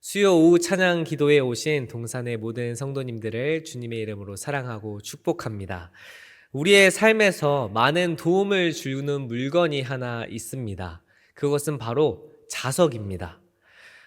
수요 오후 찬양 기도에 오신 동산의 모든 성도님들을 주님의 이름으로 사랑하고 축복합니다. 우리의 삶에서 많은 도움을 주는 물건이 하나 있습니다. 그것은 바로 자석입니다.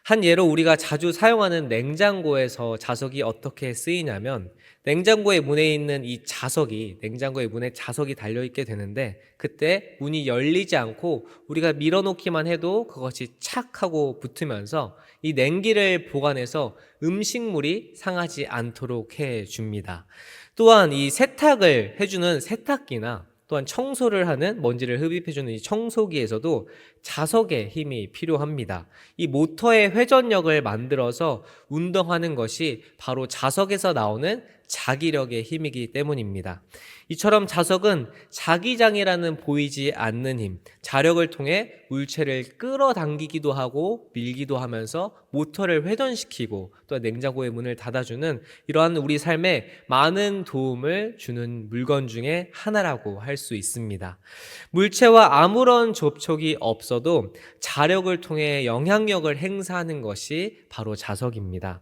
한 예로 우리가 자주 사용하는 냉장고에서 자석이 어떻게 쓰이냐면 냉장고의 문에 있는 이 자석이 냉장고의 문에 자석이 달려있게 되는데 그때 문이 열리지 않고 우리가 밀어놓기만 해도 그것이 착 하고 붙으면서 이 냉기를 보관해서 음식물이 상하지 않도록 해줍니다. 또한 이 세탁을 해주는 세탁기나 또한 청소를 하는 먼지를 흡입해주는 이 청소기에서도 자석의 힘이 필요합니다. 이 모터의 회전력을 만들어서 운동하는 것이 바로 자석에서 나오는 자기력의 힘이기 때문입니다. 이처럼 자석은 자기장이라는 보이지 않는 힘, 자력을 통해 물체를 끌어당기기도 하고 밀기도 하면서 모터를 회전시키고 또 냉장고의 문을 닫아주는 이러한 우리 삶에 많은 도움을 주는 물건 중에 하나라고 할 수 있습니다. 물체와 아무런 접촉이 없어도 자력을 통해 영향력을 행사하는 것이 바로 자석입니다.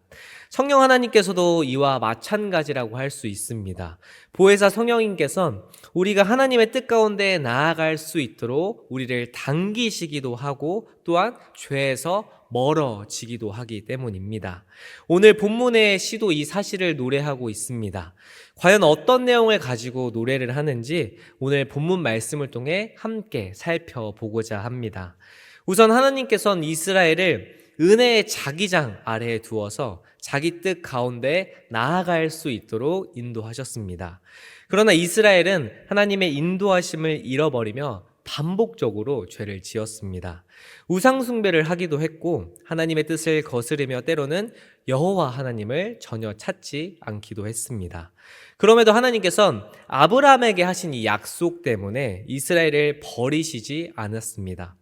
성령 하나님께서도 이와 마찬가지라고 할 수 있습니다. 보혜사 성령님께서는 우리가 하나님의 뜻 가운데 나아갈 수 있도록 우리를 당기시기도 하고 또한 죄에서 멀어지기도 하기 때문입니다. 오늘 본문의 시도 이 사실을 노래하고 있습니다. 과연 어떤 내용을 가지고 노래를 하는지 오늘 본문 말씀을 통해 함께 살펴보고자 합니다. 우선 하나님께서는 이스라엘을 은혜의 자기장 아래에 두어서 자기 뜻 가운데 나아갈 수 있도록 인도하셨습니다. 그러나 이스라엘은 하나님의 인도하심을 잃어버리며 반복적으로 죄를 지었습니다. 우상 숭배를 하기도 했고 하나님의 뜻을 거스르며 때로는 여호와 하나님을 전혀 찾지 않기도 했습니다. 그럼에도 하나님께서는 아브라함에게 하신 이 약속 때문에 이스라엘을 버리시지 않았습니다.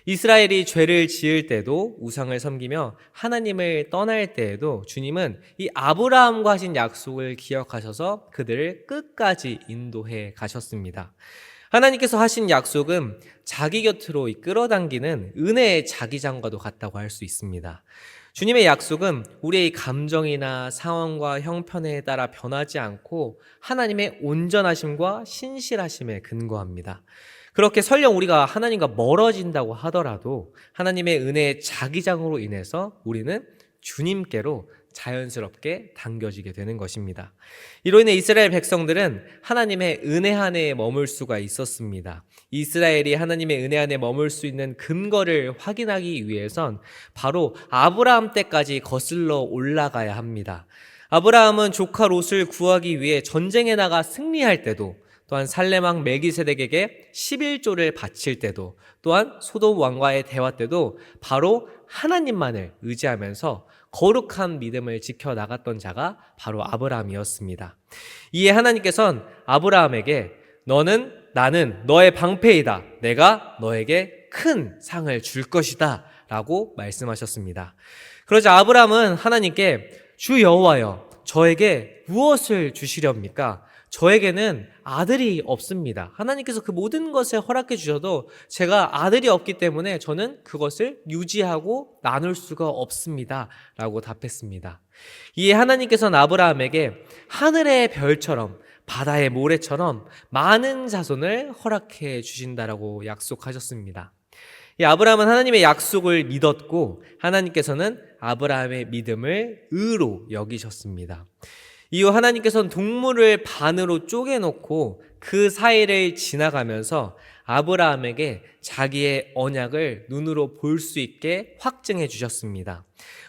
이스라엘이 죄를 지을 때도 우상을 섬기며 하나님을 떠날 때에도 주님은 이 아브라함과 하신 약속을 기억하셔서 그들을 끝까지 인도해 가셨습니다. 하나님께서 하신 약속은 자기 곁으로 끌어당기는 은혜의 자기장과도 같다고 할 수 있습니다. 주님의 약속은 우리의 감정이나 상황과 형편에 따라 변하지 않고 하나님의 온전하심과 신실하심에 근거합니다. 그렇게 설령 우리가 하나님과 멀어진다고 하더라도 하나님의 은혜의 자기장으로 인해서 우리는 주님께로 자연스럽게 당겨지게 되는 것입니다. 이로 인해 이스라엘 백성들은 하나님의 은혜 안에 머물 수가 있었습니다. 이스라엘이 하나님의 은혜 안에 머물 수 있는 근거를 확인하기 위해선 바로 아브라함 때까지 거슬러 올라가야 합니다. 아브라함은 조카 롯을 구하기 위해 전쟁에 나가 승리할 때도 또한 살레망 멜기세덱에게 11조를 바칠 때도 또한 소돔 왕과의 대화 때도 바로 하나님만을 의지하면서 거룩한 믿음을 지켜나갔던 자가 바로 아브라함이었습니다. 이에 하나님께서는 아브라함에게 나는 너의 방패이다. 내가 너에게 큰 상을 줄 것이다 라고 말씀하셨습니다. 그러자 아브라함은 하나님께 주 여호와여 저에게 무엇을 주시렵니까? 저에게는 아들이 없습니다. 하나님께서 그 모든 것을 허락해 주셔도 제가 아들이 없기 때문에 저는 그것을 유지하고 나눌 수가 없습니다 라고 답했습니다. 이에 하나님께서는 아브라함에게 하늘의 별처럼 바다의 모래처럼 많은 자손을 허락해 주신다라고 약속하셨습니다. 이 아브라함은 하나님의 약속을 믿었고 하나님께서는 아브라함의 믿음을 의로 여기셨습니다. 이후 하나님께서는 동물을 반으로 쪼개놓고 그 사이를 지나가면서 아브라함에게 자기의 언약을 눈으로 볼 수 있게 확증해 주셨습니다.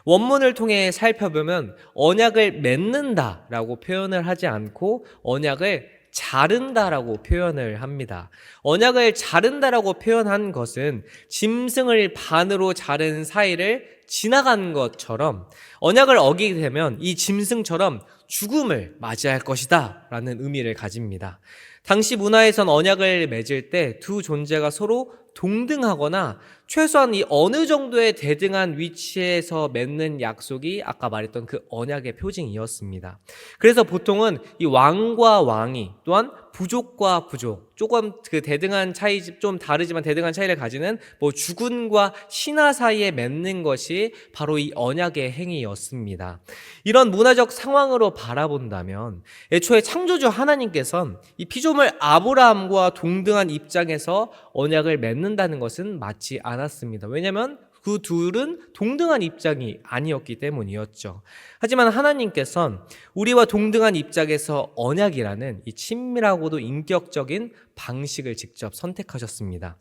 원문을 통해 살펴보면 언약을 맺는다라고 표현을 하지 않고 언약을 자른다라고 표현을 합니다. 언약을 자른다라고 표현한 것은 짐승을 반으로 자른 사이를 지나간 것처럼 언약을 어기게 되면 이 짐승처럼 죽음을 맞이할 것이다 라는 의미를 가집니다. 당시 문화에선 언약을 맺을 때 두 존재가 서로 동등하거나 최소한 이 어느 정도의 대등한 위치에서 맺는 약속이 아까 말했던 그 언약의 표징이었습니다. 그래서 보통은 이 왕과 왕이 또한 부족과 부족, 조금 그 대등한 차이, 좀 다르지만 대등한 차이를 가지는 뭐 주군과 신하 사이에 맺는 것이 바로 이 언약의 행위였습니다. 이런 문화적 상황으로 바라본다면 애초에 창조주 하나님께서는 이 피조물 아브라함과 동등한 입장에서 언약을 맺는다는 것은 맞지 않았습니다. 왜냐하면 그 둘은 동등한 입장이 아니었기 때문이었죠. 하지만 하나님께서는 우리와 동등한 입장에서 언약이라는 이 친밀하고도 인격적인 방식을 직접 선택하셨습니다.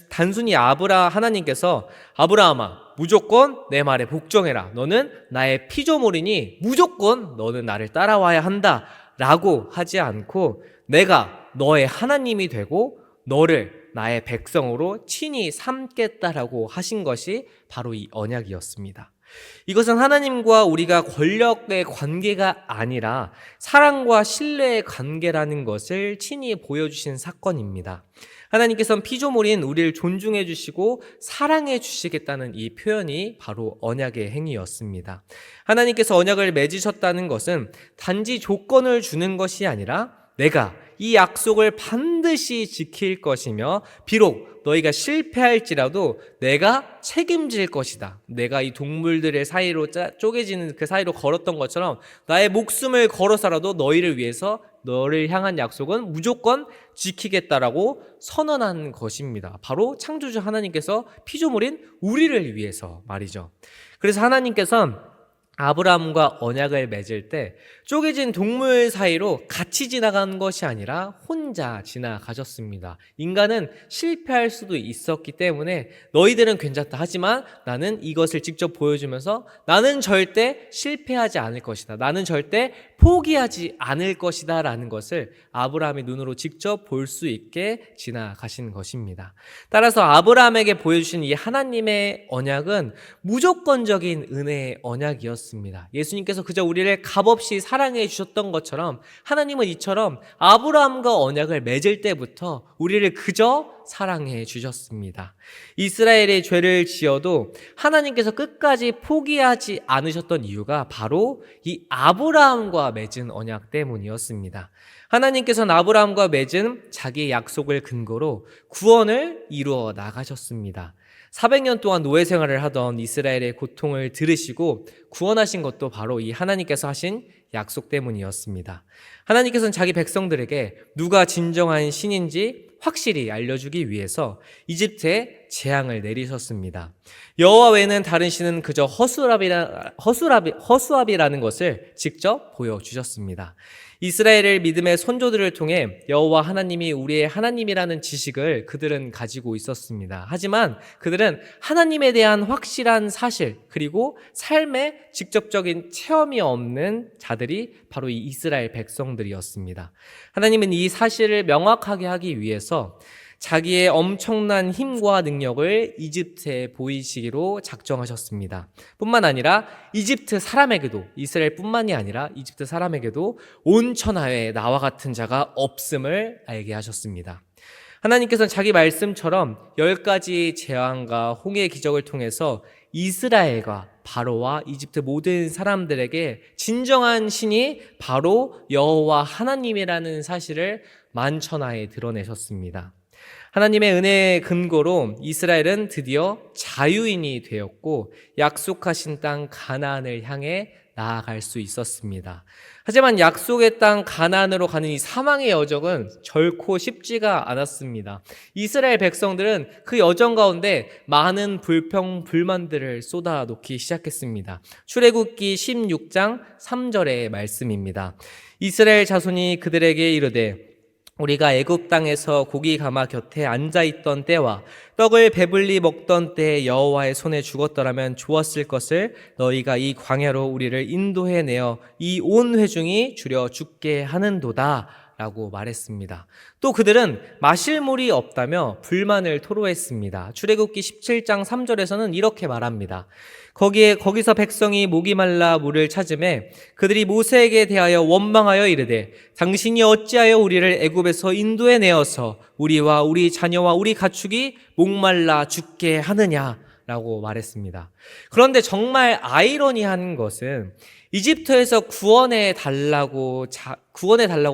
단순히 하나님께서 아브라함아, 무조건 내 말에 복종해라. 너는 나의 피조물이니 무조건 너는 나를 따라와야 한다. 라고 하지 않고 내가 너의 하나님이 되고 너를 나의 백성으로 친히 삼겠다라고 하신 것이 바로 이 언약이었습니다. 이것은 하나님과 우리가 권력의 관계가 아니라 사랑과 신뢰의 관계라는 것을 친히 보여주신 사건입니다. 하나님께서는 피조물인 우리를 존중해 주시고 사랑해 주시겠다는 이 표현이 바로 언약의 행위였습니다. 하나님께서 언약을 맺으셨다는 것은 단지 조건을 주는 것이 아니라 내가 이 약속을 반드시 지킬 것이며 비록 너희가 실패할지라도 내가 책임질 것이다. 내가 이 동물들의 사이로 쪼개지는 그 사이로 걸었던 것처럼 나의 목숨을 걸어서라도 너희를 위해서 너를 향한 약속은 무조건 지키겠다라고 선언한 것입니다. 바로 창조주 하나님께서 피조물인 우리를 위해서 말이죠. 그래서 하나님께서는 아브라함과 언약을 맺을 때 쪼개진 동물 사이로 같이 지나간 것이 아니라 혼자 지나가셨습니다. 인간은 실패할 수도 있었기 때문에 너희들은 괜찮다. 하지만 나는 이것을 직접 보여주면서 나는 절대 실패하지 않을 것이다. 나는 절대 포기하지 않을 것이다 라는 것을 아브라함의 눈으로 직접 볼 수 있게 지나가신 것입니다. 따라서 아브라함에게 보여주신 이 하나님의 언약은 무조건적인 은혜의 언약이었습니다. 예수님께서 그저 우리를 값없이 사랑해 주셨던 것처럼 하나님은 이처럼 아브라함과 언약을 맺을 때부터 우리를 그저 사랑해 주셨습니다. 이스라엘의 죄를 지어도 하나님께서 끝까지 포기하지 않으셨던 이유가 바로 이 아브라함과 맺은 언약 때문이었습니다. 하나님께서는 아브라함과 맺은 자기의 약속을 근거로 구원을 이루어 나가셨습니다. 400년 동안 노예 생활을 하던 이스라엘의 고통을 들으시고 구원하신 것도 바로 이 하나님께서 하신 약속 때문이었습니다. 하나님께서는 자기 백성들에게 누가 진정한 신인지 확실히 알려주기 위해서 이집트에 재앙을 내리셨습니다. 여호와 외에는 다른 신은 그저 허수아비라는 것을 직접 보여주셨습니다. 이스라엘의 믿음의 선조들을 통해 여호와 하나님이 우리의 하나님이라는 지식을 그들은 가지고 있었습니다. 하지만 그들은 하나님에 대한 확실한 사실 그리고 삶의 직접적인 체험이 없는 자들이 바로 이 이스라엘 백성들이었습니다. 하나님은 이 사실을 명확하게 하기 위해서 자기의 엄청난 힘과 능력을 이집트에 보이시기로 작정하셨습니다. 뿐만 아니라 이집트 사람에게도, 이스라엘뿐만이 아니라 이집트 사람에게도 온 천하에 나와 같은 자가 없음을 알게 하셨습니다. 하나님께서는 자기 말씀처럼 10가지 재앙과 홍해의 기적을 통해서 이스라엘과 바로와 이집트 모든 사람들에게 진정한 신이 바로 여호와 하나님이라는 사실을 만천하에 드러내셨습니다. 하나님의 은혜의 근거로 이스라엘은 드디어 자유인이 되었고 약속하신 땅 가나안을 향해 나아갈 수 있었습니다. 하지만 약속의 땅 가나안으로 가는 이 사망의 여정은 결코 쉽지가 않았습니다. 이스라엘 백성들은 그 여정 가운데 많은 불만들을 쏟아놓기 시작했습니다. 출애굽기 16장 3절의 말씀입니다. 이스라엘 자손이 그들에게 이르되 우리가 애굽 땅에서 고기 가마 곁에 앉아있던 때와 떡을 배불리 먹던 때에 여호와의 손에 죽었더라면 좋았을 것을 너희가 이 광야로 우리를 인도해 내어 이 온 회중이 줄여 죽게 하는도다 라고 말했습니다. 또 그들은 마실 물이 없다며 불만을 토로했습니다. 출애굽기 17장 3절에서는 이렇게 말합니다. 거기서 백성이 목이 말라 물을 찾으매 그들이 모세에게 대하여 원망하여 이르되 당신이 어찌하여 우리를 애굽에서 인도해 내어서 우리와 우리 자녀와 우리 가축이 목말라 죽게 하느냐라고 말했습니다. 그런데 정말 아이러니한 것은 이집트에서 구원해 달라고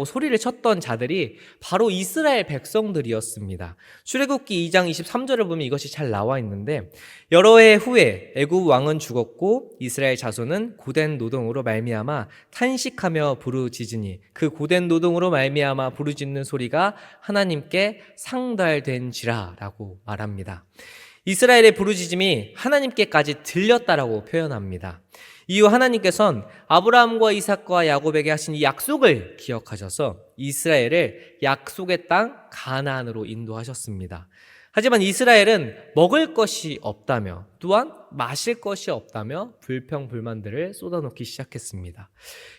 소리를 쳤던 자들이 바로 이스라엘 백성들이었습니다. 출애굽기 2장 23절을 보면 이것이 잘 나와 있는데 여러 해 후에 애굽 왕은 죽었고 이스라엘 자손은 고된 노동으로 말미암아 탄식하며 부르짖으니 그 고된 노동으로 말미암아 부르짖는 소리가 하나님께 상달된지라라고 말합니다. 이스라엘의 부르짖음이 하나님께까지 들렸다라고 표현합니다. 이후 하나님께서는 아브라함과 이삭과 야곱에게 하신 이 약속을 기억하셔서 이스라엘을 약속의 땅 가나안으로 인도하셨습니다. 하지만 이스라엘은 먹을 것이 없다며 또한 마실 것이 없다며 불평불만들을 쏟아놓기 시작했습니다.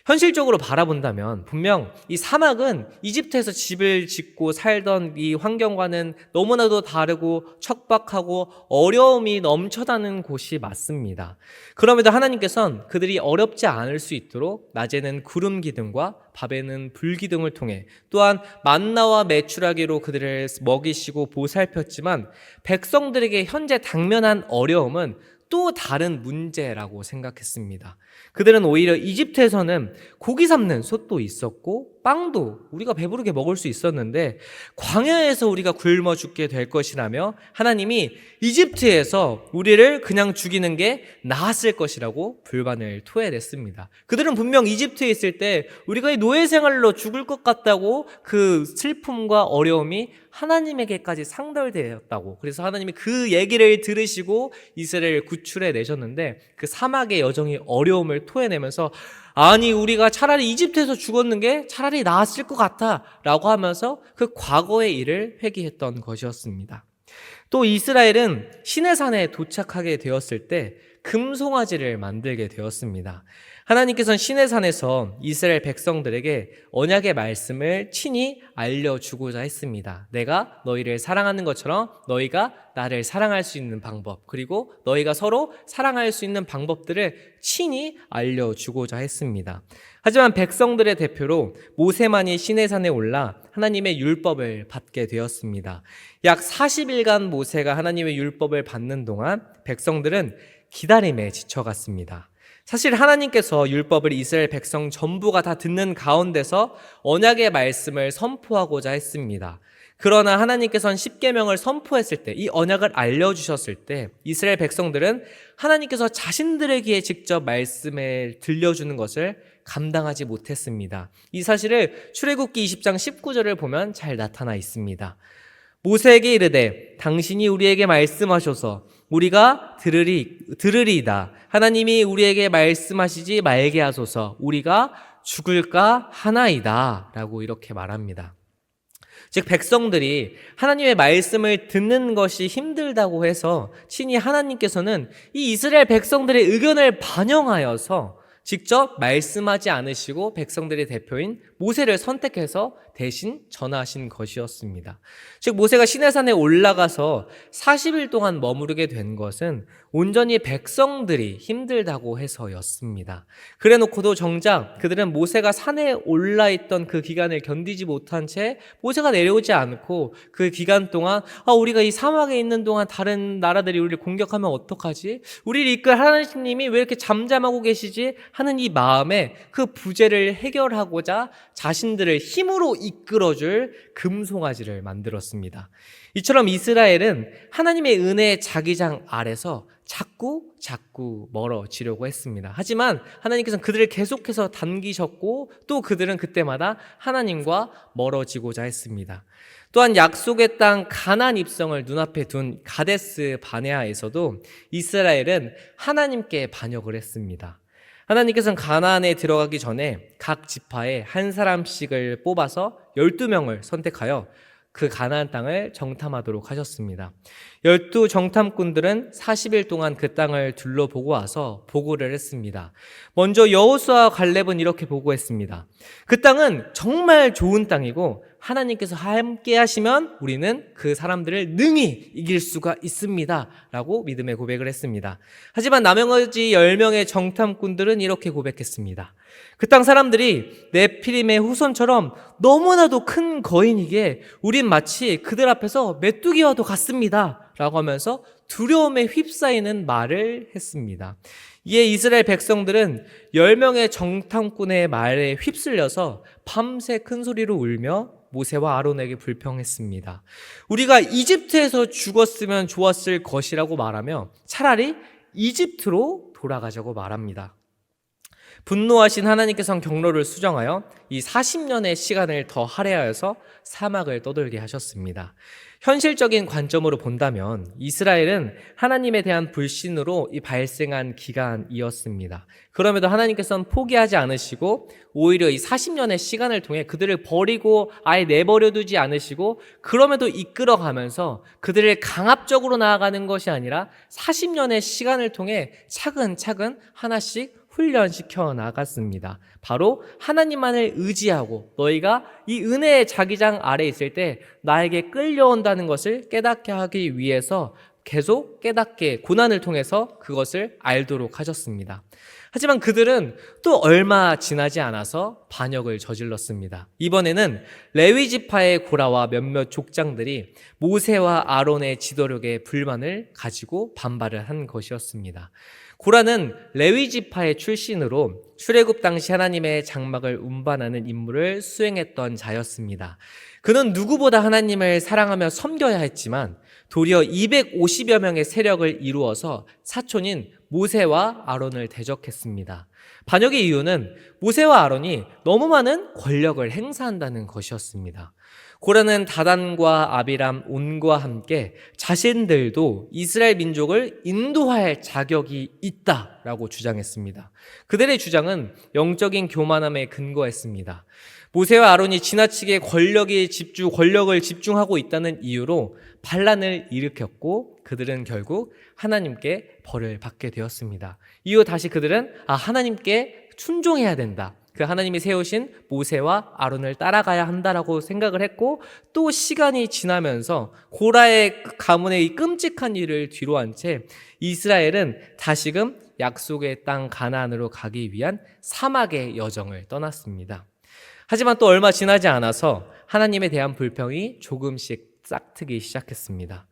현실적으로 바라본다면 분명 이 사막은 이집트에서 집을 짓고 살던 이 환경과는 너무나도 다르고 척박하고 어려움이 넘쳐나는 곳이 맞습니다. 그럼에도 하나님께서는 그들이 어렵지 않을 수 있도록 낮에는 구름 기둥과 밤에는 불 기둥을 통해 또한 만나와 메추라기로 그들을 먹이시고 보살폈지만 백성들에게 현재 당면한 어려움은 또 다른 문제라고 생각했습니다. 그들은 오히려 이집트에서는 고기 삶는 솥도 있었고 빵도 우리가 배부르게 먹을 수 있었는데 광야에서 우리가 굶어 죽게 될 것이라며 하나님이 이집트에서 우리를 그냥 죽이는 게 나았을 것이라고 불만을 토해냈습니다. 그들은 분명 이집트에 있을 때 우리가 이 노예 생활로 죽을 것 같다고 그 슬픔과 어려움이 하나님에게까지 상달되었다고, 그래서 하나님이 그 얘기를 들으시고 이스라엘을 구출해 내셨는데 그 사막의 여정이 어려움을 토해내면서 아니 우리가 차라리 이집트에서 죽었는 게 차라리 나았을 것 같아 라고 하면서 그 과거의 일을 회귀했던 것이었습니다. 또 이스라엘은 시내산에 도착하게 되었을 때 금송아지를 만들게 되었습니다. 하나님께서는 시내산에서 이스라엘 백성들에게 언약의 말씀을 친히 알려주고자 했습니다. 내가 너희를 사랑하는 것처럼 너희가 나를 사랑할 수 있는 방법, 그리고 너희가 서로 사랑할 수 있는 방법들을 친히 알려주고자 했습니다. 하지만 백성들의 대표로 모세만이 시내산에 올라 하나님의 율법을 받게 되었습니다. 약 40일간 모세가 하나님의 율법을 받는 동안 백성들은 기다림에 지쳐갔습니다. 사실 하나님께서 율법을 이스라엘 백성 전부가 다 듣는 가운데서 언약의 말씀을 선포하고자 했습니다. 그러나 하나님께서는 십계명을 선포했을 때, 이 언약을 알려주셨을 때 이스라엘 백성들은 하나님께서 자신들에게 직접 말씀을 들려주는 것을 감당하지 못했습니다. 이 사실을 출애굽기 20장 19절을 보면 잘 나타나 있습니다. 모세에게 이르되 당신이 우리에게 말씀하셔서 우리가 들으리이다. 하나님이 우리에게 말씀하시지 말게 하소서. 우리가 죽을까 하나이다. 라고 이렇게 말합니다. 즉 백성들이 하나님의 말씀을 듣는 것이 힘들다고 해서 친히 하나님께서는 이 이스라엘 백성들의 의견을 반영하여서 직접 말씀하지 않으시고 백성들의 대표인 모세를 선택해서 대신 전하신 것이었습니다. 즉 모세가 시내산에 올라가서 40일 동안 머무르게 된 것은 온전히 백성들이 힘들다고 해서였습니다. 그래놓고도 정작 그들은 모세가 산에 올라있던 그 기간을 견디지 못한 채 모세가 내려오지 않고 그 기간 동안 우리가 이 사막에 있는 동안 다른 나라들이 우리를 공격하면 어떡하지? 우리를 이끌 하나님이 왜 이렇게 잠잠하고 계시지? 하는 이 마음에 그 부재를 해결하고자 자신들을 힘으로 이끌어줄 금송아지를 만들었습니다. 이처럼 이스라엘은 하나님의 은혜의 자기장 아래서 자꾸 멀어지려고 했습니다. 하지만 하나님께서는 그들을 계속해서 당기셨고 또 그들은 그때마다 하나님과 멀어지고자 했습니다. 또한 약속의 땅 가나안 입성을 눈앞에 둔 가데스 바네아에서도 이스라엘은 하나님께 반역을 했습니다. 하나님께서는 가나안에 들어가기 전에 각 지파에 한 사람씩을 뽑아서 12명을 선택하여 그 가나안 땅을 정탐하도록 하셨습니다. 12 정탐꾼들은 40일 동안 그 땅을 둘러보고 와서 보고를 했습니다. 먼저 여호수아와 갈렙은 이렇게 보고했습니다. 그 땅은 정말 좋은 땅이고 하나님께서 함께 하시면 우리는 그 사람들을 능히 이길 수가 있습니다 라고 믿음의 고백을 했습니다. 하지만 나머지 10명의 정탐꾼들은 이렇게 고백했습니다. 그 땅 사람들이 네피림의 후손처럼 너무나도 큰 거인이기에 우린 마치 그들 앞에서 메뚜기와도 같습니다 라고 하면서 두려움에 휩싸이는 말을 했습니다. 이에 이스라엘 백성들은 10명의 정탐꾼의 말에 휩쓸려서 밤새 큰 소리로 울며 모세와 아론에게 불평했습니다. 우리가 이집트에서 죽었으면 좋았을 것이라고 말하며 차라리 이집트로 돌아가자고 말합니다. 분노하신 하나님께서는 경로를 수정하여 이 40년의 시간을 더 할애하여서 사막을 떠돌게 하셨습니다. 현실적인 관점으로 본다면 이스라엘은 하나님에 대한 불신으로 이 발생한 기간이었습니다. 그럼에도 하나님께서는 포기하지 않으시고 오히려 이 40년의 시간을 통해 그들을 버리고 아예 내버려두지 않으시고 그럼에도 이끌어가면서 그들을 강압적으로 나아가는 것이 아니라 40년의 시간을 통해 차근차근 하나씩 훈련시켜 나갔습니다. 바로 하나님만을 의지하고 너희가 이 은혜의 자기장 아래 있을 때 나에게 끌려온다는 것을 깨닫게 하기 위해서 계속 깨닫게 고난을 통해서 그것을 알도록 하셨습니다. 하지만 그들은 또 얼마 지나지 않아서 반역을 저질렀습니다. 이번에는 레위 지파의 고라와 몇몇 족장들이 모세와 아론의 지도력에 불만을 가지고 반발을 한 것이었습니다. 고라는 레위 지파의 출신으로 출애굽 당시 하나님의 장막을 운반하는 임무를 수행했던 자였습니다. 그는 누구보다 하나님을 사랑하며 섬겨야 했지만 도리어 250여 명의 세력을 이루어서 사촌인 모세와 아론을 대적했습니다. 반역의 이유는 모세와 아론이 너무 많은 권력을 행사한다는 것이었습니다. 고라는 다단과 아비람, 온과 함께 자신들도 이스라엘 민족을 인도할 자격이 있다라고 주장했습니다. 그들의 주장은 영적인 교만함에 근거했습니다. 모세와 아론이 지나치게 권력을 집중하고 있다는 이유로 반란을 일으켰고 그들은 결국 하나님께 벌을 받게 되었습니다. 이후 다시 그들은 하나님께 순종해야 된다. 그 하나님이 세우신 모세와 아론을 따라가야 한다라고 생각을 했고 또 시간이 지나면서 고라의 가문의 이 끔찍한 일을 뒤로한 채 이스라엘은 다시금 약속의 땅 가나안으로 가기 위한 사막의 여정을 떠났습니다. 하지만 또 얼마 지나지 않아서 하나님에 대한 불평이 조금씩 싹트기 시작했습니다.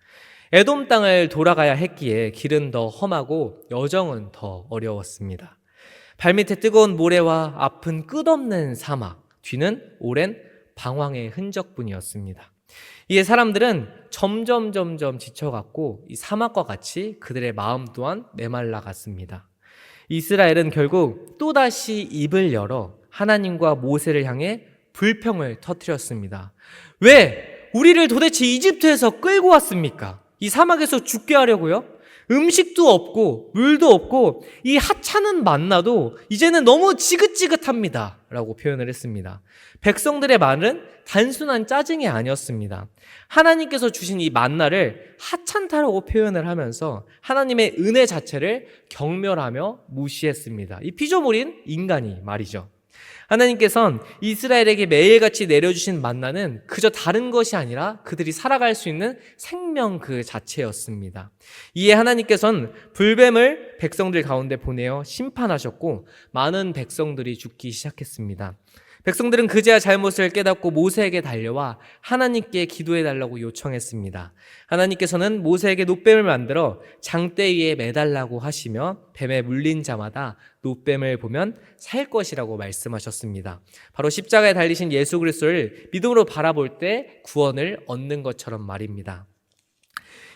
에돔 땅을 돌아가야 했기에 길은 더 험하고 여정은 더 어려웠습니다. 발밑에 뜨거운 모래와 앞은 끝없는 사막, 뒤는 오랜 방황의 흔적뿐이었습니다. 이에 사람들은 점점 지쳐갔고 이 사막과 같이 그들의 마음 또한 메말라갔습니다. 이스라엘은 결국 또다시 입을 열어 하나님과 모세를 향해 불평을 터뜨렸습니다. 왜 우리를 도대체 이집트에서 끌고 왔습니까? 이 사막에서 죽게 하려고요? 음식도 없고 물도 없고 이 하찮은 만나도 이제는 너무 지긋지긋합니다 라고 표현을 했습니다. 백성들의 말은 단순한 짜증이 아니었습니다. 하나님께서 주신 이 만나를 하찮다라고 표현을 하면서 하나님의 은혜 자체를 경멸하며 무시했습니다. 이 피조물인 인간이 말이죠. 하나님께서는 이스라엘에게 매일같이 내려주신 만나는 그저 다른 것이 아니라 그들이 살아갈 수 있는 생명 그 자체였습니다. 이에 하나님께서는 불뱀을 백성들 가운데 보내어 심판하셨고 많은 백성들이 죽기 시작했습니다. 백성들은 그제야 잘못을 깨닫고 모세에게 달려와 하나님께 기도해달라고 요청했습니다. 하나님께서는 모세에게 놋뱀을 만들어 장대 위에 매달라고 하시며 뱀에 물린 자마다 놋뱀을 보면 살 것이라고 말씀하셨습니다. 바로 십자가에 달리신 예수 그리스도를 믿음으로 바라볼 때 구원을 얻는 것처럼 말입니다.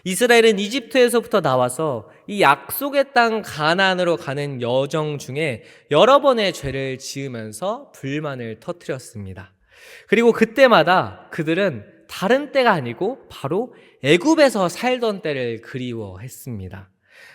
이스라엘은 이집트에서부터 나와서 이 약속의 땅 가나안으로 가는 여정 중에 여러 번의 죄를 지으면서 불만을 터뜨렸습니다. 그리고 그때마다 그들은 다른 때가 아니고 바로 애굽에서 살던 때를 그리워했습니다.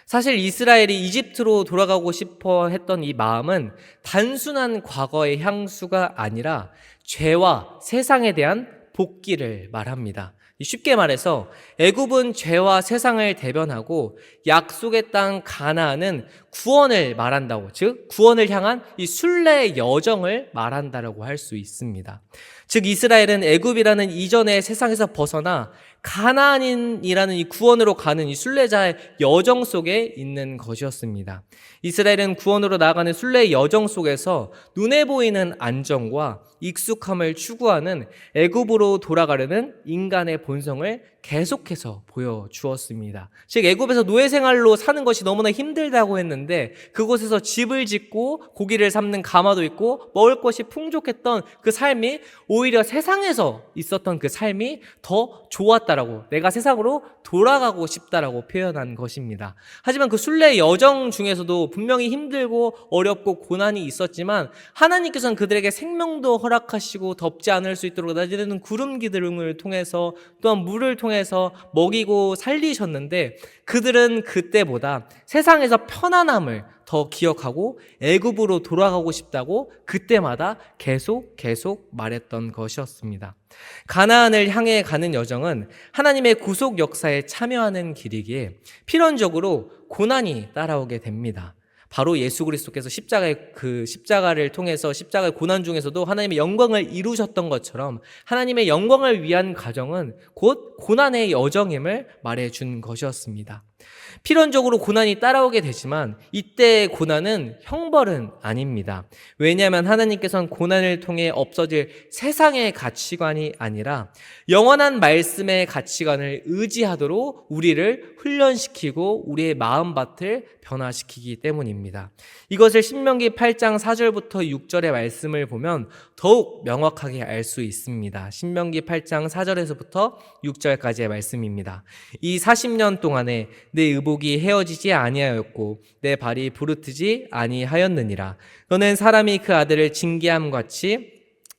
사실 이스라엘이 이집트로 돌아가고 싶어 했던 이 마음은 단순한 과거의 향수가 아니라 죄와 세상에 대한 복귀를 말합니다. 쉽게 말해서 애굽은 죄와 세상을 대변하고 약속의 땅 가나안은 구원을 말한다고, 즉 구원을 향한 이 순례의 여정을 말한다라고 할 수 있습니다. 즉 이스라엘은 애굽이라는 이전의 세상에서 벗어나 가나안이라는 이 구원으로 가는 이 순례자의 여정 속에 있는 것이었습니다. 이스라엘은 구원으로 나아가는 순례의 여정 속에서 눈에 보이는 안정과 익숙함을 추구하는 애굽으로 돌아가려는 인간의 본성을 계속해서 보여주었습니다. 즉 애굽에서 노예 생활로 사는 것이 너무나 힘들다고 했는데 그곳에서 집을 짓고 고기를 삶는 가마도 있고 먹을 것이 풍족했던 그 삶이 오히려 세상에서 있었던 그 삶이 더 좋았다라고, 내가 세상으로 돌아가고 싶다라고 표현한 것입니다. 하지만 그 순례의 여정 중에서도 분명히 힘들고 어렵고 고난이 있었지만 하나님께서는 그들에게 생명도 허락하시고 덥지 않을 수 있도록 낮에는 구름 기둥을 통해서 또한 물을 통해서 먹이고 살리셨는데 그들은 그때보다 세상에서 편안함을 더 기억하고 애굽으로 돌아가고 싶다고 그때마다 계속 말했던 것이었습니다. 가나안을 향해 가는 여정은 하나님의 구속 역사에 참여하는 길이기에 필연적으로 고난이 따라오게 됩니다. 바로 예수 그리스도께서 십자가를 통해서 십자가의 고난 중에서도 하나님의 영광을 이루셨던 것처럼 하나님의 영광을 위한 과정은 곧 고난의 여정임을 말해준 것이었습니다. 필연적으로 고난이 따라오게 되지만 이때의 고난은 형벌은 아닙니다. 왜냐하면 하나님께서는 고난을 통해 없어질 세상의 가치관이 아니라 영원한 말씀의 가치관을 의지하도록 우리를 훈련시키고 우리의 마음밭을 변화시키기 때문입니다. 이것을 신명기 8장 4절부터 6절의 말씀을 보면 더욱 명확하게 알 수 있습니다. 신명기 8장 4절에서부터 6절까지의 말씀입니다. 이 40년 동안에 내 의복이 헤어지지 아니하였고 내 발이 부르트지 아니하였느니라. 너는 사람이 그 아들을 징계함 같이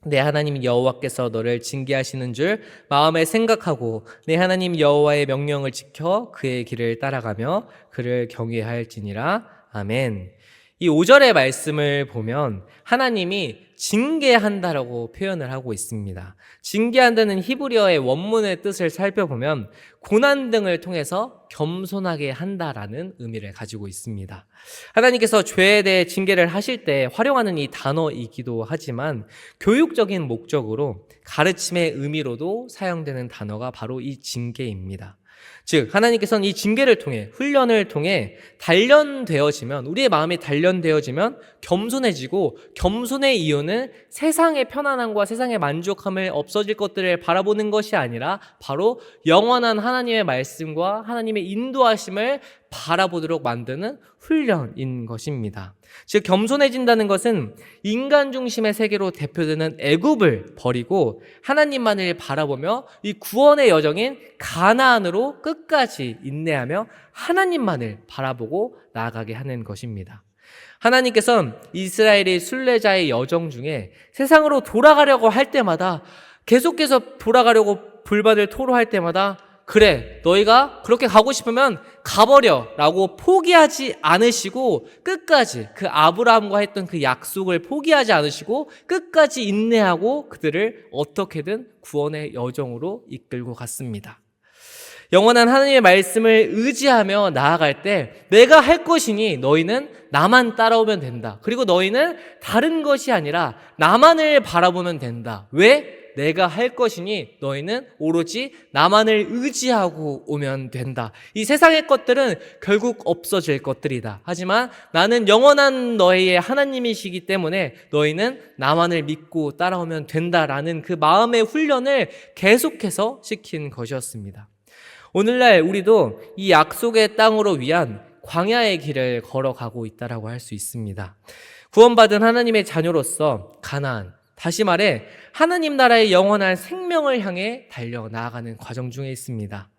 내 하나님 여호와께서 너를 징계하시는 줄 마음에 생각하고 내 하나님 여호와의 명령을 지켜 그의 길을 따라가며 그를 경외하였지니라. 아멘. 이 5절의 말씀을 보면 하나님이 징계한다라고 표현을 하고 있습니다. 징계한다는 히브리어의 원문의 뜻을 살펴보면 고난 등을 통해서 겸손하게 한다라는 의미를 가지고 있습니다. 하나님께서 죄에 대해 징계를 하실 때 활용하는 이 단어이기도 하지만 교육적인 목적으로 가르침의 의미로도 사용되는 단어가 바로 이 징계입니다. 즉 하나님께서는 이 징계를 통해 훈련을 통해 단련되어지면 우리의 마음이 단련되어지면 겸손해지고 겸손의 이유는 세상의 편안함과 세상의 만족함을 없어질 것들을 바라보는 것이 아니라 바로 영원한 하나님의 말씀과 하나님의 인도하심을 바라보도록 만드는 훈련인 것입니다. 즉 겸손해진다는 것은 인간 중심의 세계로 대표되는 애굽을 버리고 하나님만을 바라보며 이 구원의 여정인 가나안으로 끝까지 인내하며 하나님만을 바라보고 나아가게 하는 것입니다. 하나님께서는 이스라엘이 순례자의 여정 중에 세상으로 돌아가려고 할 때마다 계속해서 돌아가려고 불만을 토로할 때마다 그래, 너희가 그렇게 가고 싶으면 가버려 라고 포기하지 않으시고 끝까지 그 아브라함과 했던 그 약속을 포기하지 않으시고 끝까지 인내하고 그들을 어떻게든 구원의 여정으로 이끌고 갔습니다. 영원한 하나님의 말씀을 의지하며 나아갈 때 내가 할 것이니 너희는 나만 따라오면 된다. 그리고 너희는 다른 것이 아니라 나만을 바라보면 된다. 왜? 내가 할 것이니 너희는 오로지 나만을 의지하고 오면 된다. 이 세상의 것들은 결국 없어질 것들이다. 하지만 나는 영원한 너희의 하나님이시기 때문에 너희는 나만을 믿고 따라오면 된다라는 그 마음의 훈련을 계속해서 시킨 것이었습니다. 오늘날 우리도 이 약속의 땅으로 위한 광야의 길을 걸어가고 있다라고 할 수 있습니다. 구원받은 하나님의 자녀로서 가나안, 다시 말해 하나님 나라의 영원한 생명을 향해 달려나가는 과정 중에 있습니다.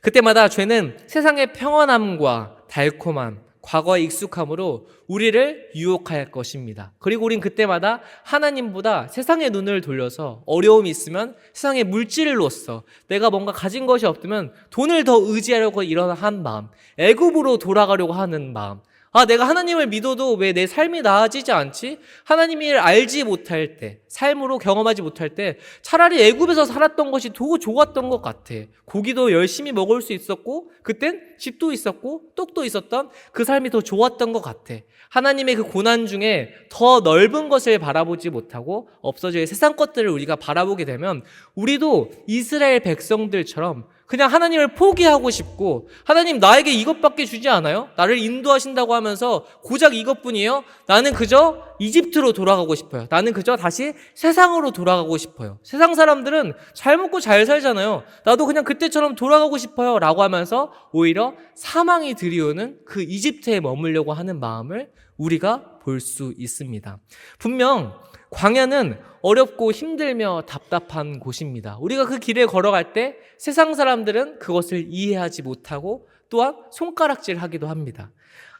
그때마다 죄는 세상의 평안함과 달콤함, 과거의 익숙함으로 우리를 유혹할 것입니다. 그리고 우린 그때마다 하나님보다 세상의 눈을 돌려서 어려움이 있으면 세상의 물질로서 내가 뭔가 가진 것이 없으면 돈을 더 의지하려고 일어난 마음, 애굽으로 돌아가려고 하는 마음, 내가 하나님을 믿어도 왜 내 삶이 나아지지 않지? 하나님을 알지 못할 때, 삶으로 경험하지 못할 때 차라리 애굽에서 살았던 것이 더 좋았던 것 같아. 고기도 열심히 먹을 수 있었고, 그땐 집도 있었고, 떡도 있었던 그 삶이 더 좋았던 것 같아. 하나님의 그 고난 중에 더 넓은 것을 바라보지 못하고 없어질 세상 것들을 우리가 바라보게 되면 우리도 이스라엘 백성들처럼 그냥 하나님을 포기하고 싶고, 하나님 나에게 이것밖에 주지 않아요? 나를 인도하신다고 하면서 고작 이것뿐이에요? 나는 그저 이집트로 돌아가고 싶어요. 나는 그저 다시 세상으로 돌아가고 싶어요. 세상 사람들은 잘 먹고 잘 살잖아요. 나도 그냥 그때처럼 돌아가고 싶어요 라고 하면서 오히려 사망이 들이오는 그 이집트에 머물려고 하는 마음을 우리가 볼 수 있습니다. 분명 광야는 어렵고 힘들며 답답한 곳입니다. 우리가 그 길을 걸어갈 때 세상 사람들은 그것을 이해하지 못하고 또한 손가락질하기도 합니다.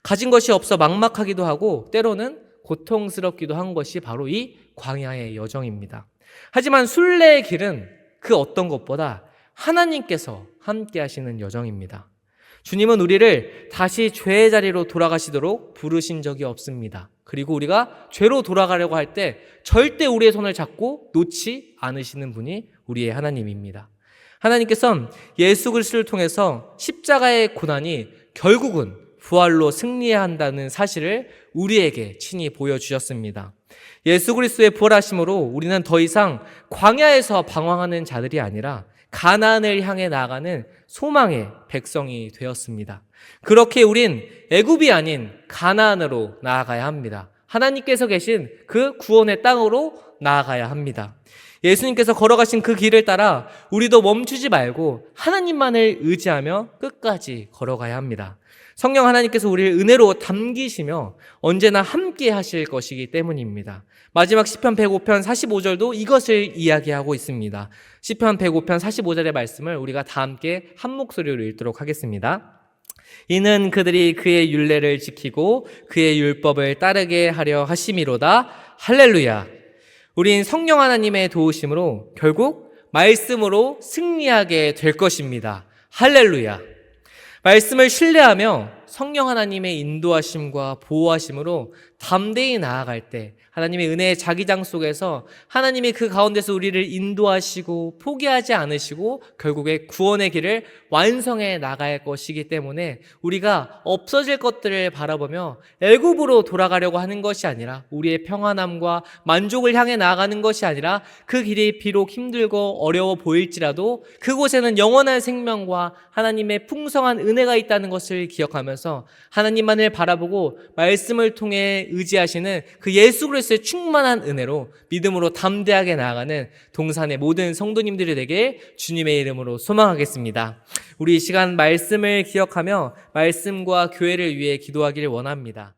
가진 것이 없어 막막하기도 하고 때로는 고통스럽기도 한 것이 바로 이 광야의 여정입니다. 하지만 순례의 길은 그 어떤 것보다 하나님께서 함께 하시는 여정입니다. 주님은 우리를 다시 죄의 자리로 돌아가시도록 부르신 적이 없습니다. 그리고 우리가 죄로 돌아가려고 할 때 절대 우리의 손을 잡고 놓지 않으시는 분이 우리의 하나님입니다. 하나님께서는 예수 그리스도를 통해서 십자가의 고난이 결국은 부활로 승리해야 한다는 사실을 우리에게 친히 보여주셨습니다. 예수 그리스도의 부활하심으로 우리는 더 이상 광야에서 방황하는 자들이 아니라 가나안을 향해 나아가는 소망의 백성이 되었습니다. 그렇게 우린 애굽이 아닌 가나안으로 나아가야 합니다. 하나님께서 계신 그 구원의 땅으로 나아가야 합니다. 예수님께서 걸어가신 그 길을 따라 우리도 멈추지 말고 하나님만을 의지하며 끝까지 걸어가야 합니다. 성령 하나님께서 우리를 은혜로 담기시며 언제나 함께 하실 것이기 때문입니다. 마지막 시편 105편 45절도 이것을 이야기하고 있습니다. 시편 105편 45절의 말씀을 우리가 다 함께 한 목소리로 읽도록 하겠습니다. 이는 그들이 그의 율례를 지키고 그의 율법을 따르게 하려 하심이로다. 할렐루야. 우린 성령 하나님의 도우심으로 결국 말씀으로 승리하게 될 것입니다. 할렐루야. 말씀을 신뢰하며 성령 하나님의 인도하심과 보호하심으로 담대히 나아갈 때 하나님의 은혜의 자기장 속에서 하나님이 그 가운데서 우리를 인도하시고 포기하지 않으시고 결국에 구원의 길을 완성해 나갈 것이기 때문에 우리가 없어질 것들을 바라보며 애굽으로 돌아가려고 하는 것이 아니라 우리의 평안함과 만족을 향해 나아가는 것이 아니라 그 길이 비록 힘들고 어려워 보일지라도 그곳에는 영원한 생명과 하나님의 풍성한 은혜가 있다는 것을 기억하면서 하나님만을 바라보고 말씀을 통해 의지하시는 그 예수 그리스도의 충만한 은혜로 믿음으로 담대하게 나아가는 동산의 모든 성도님들이 되게 주님의 이름으로 소망하겠습니다. 우리 이 시간 말씀을 기억하며 말씀과 교회를 위해 기도하기를 원합니다.